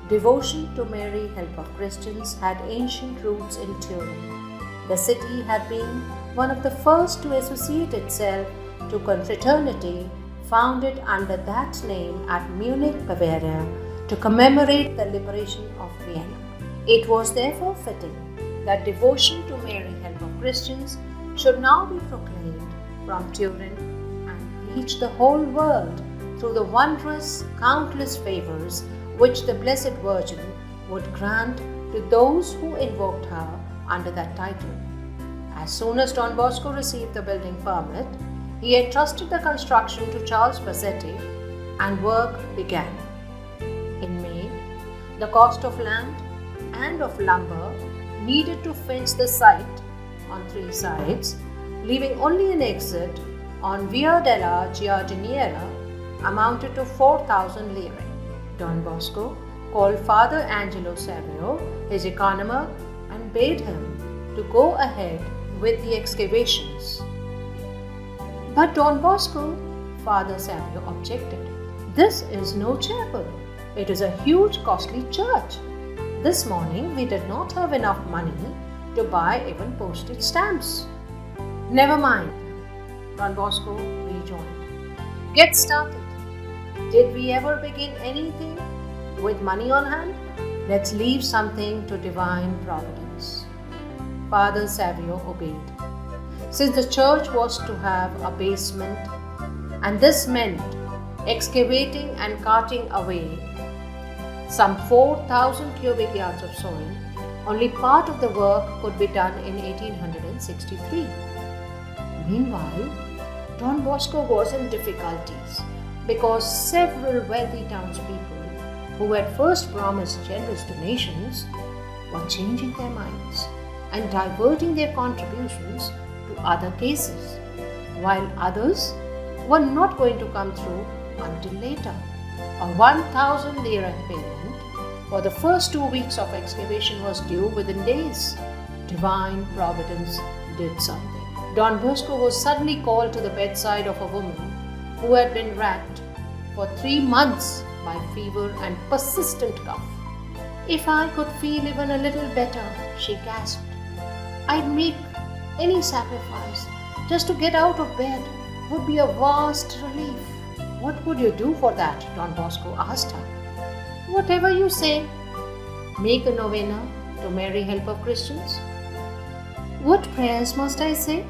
Devotion to Mary, Help of Christians, had ancient roots in Turin. The city had been one of the first to associate itself to confraternity founded under that name at Munich, Bavaria, to commemorate the liberation of Vienna. It was therefore fitting that devotion to Mary, Help of Christians, should now be proclaimed from Turin and reach the whole world through the wondrous, countless favors which the Blessed Virgin would grant to those who invoked her under that title. As soon as Don Bosco received the building permit, he entrusted the construction to Charles Bassetti, and work began. In May, the cost of land and of lumber needed to fence the site on 3 sides, leaving only an exit on Via della Giardiniera, amounted to 4,000 lire. Don Bosco called Father Angelo Savio, his economer, and bade him to go ahead with the excavations. But Don Bosco, Father Savio objected. This is no chapel. It is a huge, costly church. This morning we did not have enough money to buy even postage stamps. Never mind, Don Bosco rejoined. Get started. Did we ever begin anything with money on hand? Let's leave something to divine providence. Father Savio obeyed. Since the church was to have a basement, and this meant excavating and carting away some 4,000 cubic yards of soil, only part of the work could be done in 1863. Meanwhile, Don Bosco was in difficulties because several wealthy townspeople who had first promised generous donations were changing their minds and diverting their contributions to other cases, while others were not going to come through until later. A 1,000 lira payment for the first 2 weeks of excavation was due within days. Divine providence did something. Don Bosco was suddenly called to the bedside of a woman who had been racked for 3 months by fever and persistent cough. If I could feel even a little better, she gasped, I'd make any sacrifice just to get out of bed. Would be a vast relief. What would you do for that? Don Bosco asked her. Whatever you say. Make a novena to Mary, Help of Christians. What prayers must I say?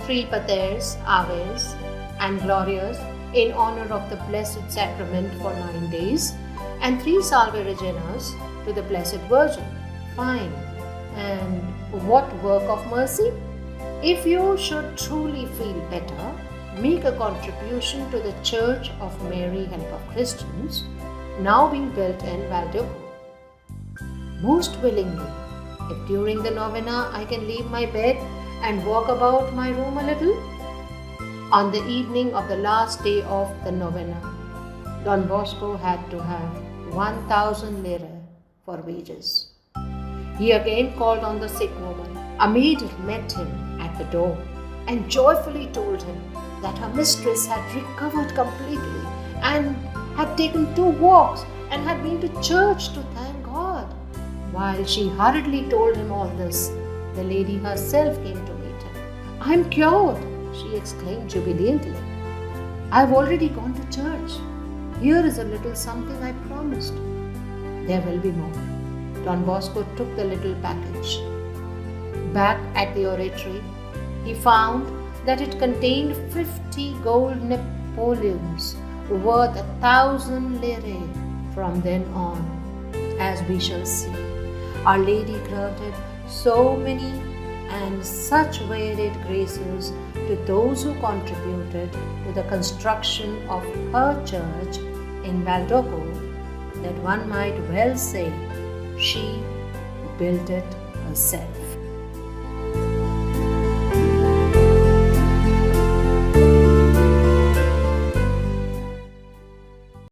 3 Paters, Aves, and Glorias in honor of the Blessed Sacrament for 9 days, and 3 Salve Reginas to the Blessed Virgin. Fine. And what work of mercy? If you should truly feel better, make a contribution to the Church of Mary, Help of Christians, now being built in Valdoco. Most willingly, if during the novena I can leave my bed and walk about my room a little. On the evening of the last day of the novena, Don Bosco had to have 1,000 lire for wages. He again called on the sick woman. A maid met him at the door and joyfully told him that her mistress had recovered completely and had taken 2 walks and had been to church to thank God. While she hurriedly told him all this, the lady herself came to meet him. I'm cured, she exclaimed jubilantly. I've already gone to church. Here is a little something I promised. There will be more. Don Bosco took the little package. Back at the oratory, he found that it contained 50 gold napoleons worth 1,000 lire from then on. As we shall see, Our Lady granted so many and such varied graces to those who contributed to the construction of her church in Valdoco that one might well say she built it herself.